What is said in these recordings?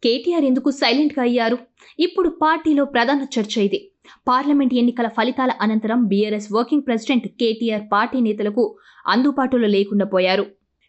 కేటీఆర్ ఎందుకు సైలెంట్ గా అయ్యారు? ఇప్పుడు పార్టీలో ప్రధాన చర్చ ఇది. పార్లమెంట్ ఎన్నికల ఫలితాల అనంతరం BRS working president KTR party నేతలకు అందుబాటులో లేకుండా పోయారు.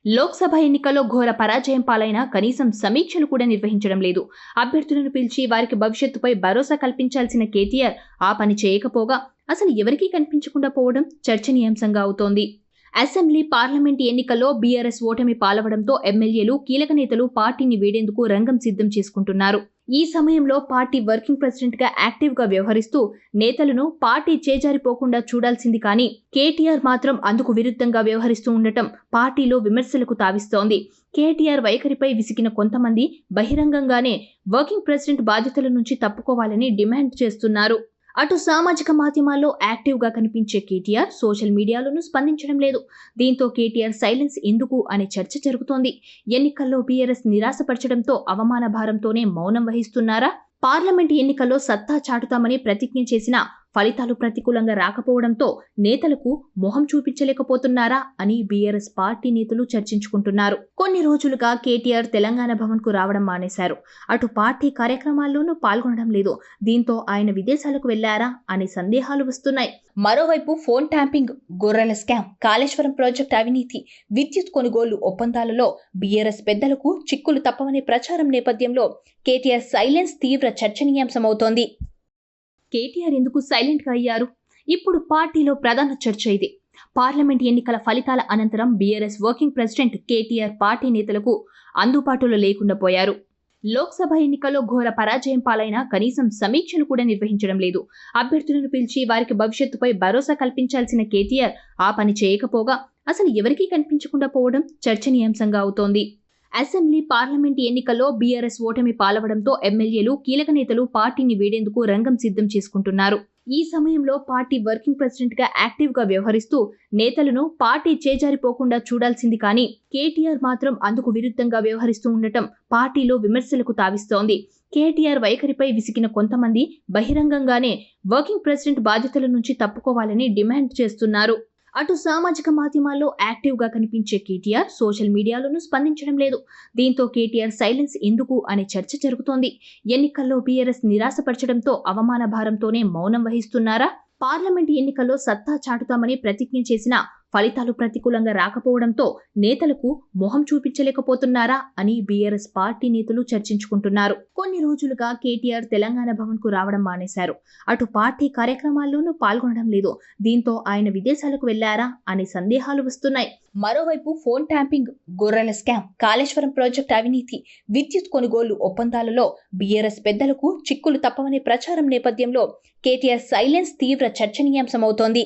లోక్సభ ఎన్నికల్లో ఘోర పరాజయం పాలైనా కనీసం సమీక్షలు కూడా నిర్వహించడం లేదు. అభ్యర్థులను పిలిచి వారికి భవిష్యత్తుపై భరోసా కల్పించాల్సిన కేటీఆర్ ఆ పని చేయకపోగా అసలు ఎవరికీ కనిపించకుండా పోవడం చర్చనీయాంశంగా అవుతోంది. అసెంబ్లీ, పార్లమెంట్ ఎన్నికల్లో బీఆర్ఎస్ ఓటమి పాలవడంతో ఎమ్మెల్యేలు, కీలక నేతలు పార్టీని వీడేందుకు రంగం సిద్ధం చేసుకుంటున్నారు. ఈ సమయంలో పార్టీ వర్కింగ్ ప్రెసిడెంట్ గా యాక్టివ్ గా వ్యవహరిస్తూ నేతలను పార్టీ చేజారిపోకుండా చూడాల్సింది కానీ కేటీఆర్ మాత్రం అందుకు విరుద్ధంగా వ్యవహరిస్తూ ఉండటం పార్టీలో విమర్శలకు తావిస్తోంది. కేటీఆర్ వైఖరిపై విసిగిన కొంతమంది బహిరంగంగానే వర్కింగ్ ప్రెసిడెంట్ బాధ్యతల నుంచి తప్పుకోవాలని డిమాండ్ చేస్తున్నారు. అటు సామాజిక మాధ్యమాల్లో యాక్టివ్ గా కనిపించే కేటీఆర్ సోషల్ మీడియాలోనూ స్పందించడం లేదు. దీంతో కేటీఆర్ సైలెన్స్ ఎందుకు అనే చర్చ జరుగుతోంది. ఎన్నికల్లో బీఆర్ఎస్ నిరాశపరచడంతో అవమాన భారంతోనే మౌనం వహిస్తున్నారా? పార్లమెంట్ ఎన్నికల్లో సత్తా చాటుతామని ప్రతిజ్ఞ చేసినా ఫలితాలు ప్రతికూలంగా రాకపోవడంతో నేతలకు మొహం చూపించలేకపోతున్నారా అని బీఆర్ఎస్ పార్టీ నేతలు చర్చించుకుంటున్నారు. కొన్ని రోజులుగా కేటీఆర్ తెలంగాణ భవన్ కు రావడం మానేశారు. అటు పార్టీ కార్యక్రమాల్లోనూ పాల్గొనడం లేదు. దీంతో ఆయన విదేశాలకు వెళ్లారా అనే సందేహాలు వస్తున్నాయి. మరోవైపు ఫోన్ ట్యాంపింగ్, గొర్రెల స్కామ్, కాళేశ్వరం ప్రాజెక్టు అవినీతి, విద్యుత్ కొనుగోలు ఒప్పందాలలో బీఆర్ఎస్ పెద్దలకు చిక్కులు తప్పవనే ప్రచారం నేపథ్యంలో కేటీఆర్ సైలెన్స్ తీవ్ర చర్చనీయాంశమవుతోంది. కేటీఆర్ ఎందుకు సైలెంట్ గా అయ్యారు? ఇప్పుడు పార్టీలో ప్రధాన చర్చ ఇది. పార్లమెంట్ ఎన్నికల ఫలితాల అనంతరం BRS working president KTR party నేతలకు అందుబాటులో లేకుండా పోయారు. లోక్సభ ఎన్నికల్లో ఘోర పరాజయం పాలైనా కనీసం సమీక్షలు కూడా నిర్వహించడం లేదు. అభ్యర్థులను పిలిచి వారికి భవిష్యత్తుపై భరోసా కల్పించాల్సిన కేటీఆర్ ఆ పని చేయకపోగా అసలు ఎవరికీ కనిపించకుండా పోవడం చర్చనీయాంశంగా అవుతోంది. అసెంబ్లీ, పార్లమెంట్ ఎన్నికల్లో బీఆర్ఎస్ ఓటమి పాలవడంతో ఎమ్మెల్యేలు, కీలక నేతలు పార్టీని వీడేందుకు రంగం సిద్ధం చేసుకుంటున్నారు. ఈ సమయంలో పార్టీ వర్కింగ్ ప్రెసిడెంట్ గా యాక్టివ్ గా వ్యవహరిస్తూ నేతలను పార్టీ చేజారిపోకుండా చూడాల్సింది కానీ కేటీఆర్ మాత్రం అందుకు విరుద్ధంగా వ్యవహరిస్తూ ఉండటం పార్టీలో విమర్శలకు తావిస్తోంది. కేటీఆర్ వైఖరిపై విసిగిన కొంతమంది బహిరంగంగానే వర్కింగ్ ప్రెసిడెంట్ బాధ్యతల నుంచి తప్పుకోవాలని డిమాండ్ చేస్తున్నారు. అటు సామాజిక మాధ్యమాల్లో యాక్టివ్ గా కనిపించే కేటీఆర్ సోషల్ మీడియాలోనూ స్పందించడం లేదు. దీంతో కేటీఆర్ సైలెన్స్ ఎందుకు అనే చర్చ జరుగుతోంది. ఎన్నికల్లో బీఆర్ఎస్ నిరాశపరచడంతో అవమాన భారంతోనే మౌనం వహిస్తున్నారా? పార్లమెంట్ ఎన్నికల్లో సత్తా చాటుతామని ప్రతిజ్ఞ చేసినా ఫలితాలు ప్రతికూలంగా రాకపోవడంతో నేతలకు మొహం చూపించలేకపోతున్నారా అని బీఆర్ఎస్ పార్టీ నేతలు చర్చించుకుంటున్నారు. కొన్ని రోజులుగా కేటీఆర్ తెలంగాణ భవన్ కు రావడం మానేశారు. అటు పార్టీ కార్యక్రమాల్లోనూ పాల్గొనడం లేదు. దీంతో ఆయన విదేశాలకు వెళ్లారా అనే సందేహాలు వస్తున్నాయి. మరోవైపు ఫోన్ ట్యాంపింగ్, గొర్రెల స్కామ్, కాళేశ్వరం ప్రాజెక్టు అవినీతి, విద్యుత్ కొనుగోలు ఒప్పందాలలో బీఆర్ఎస్ పెద్దలకు చిక్కులు తప్పవనే ప్రచారం నేపథ్యంలో కేటీఆర్ సైలెన్స్ తీవ్ర చర్చనీయాంశమవుతోంది.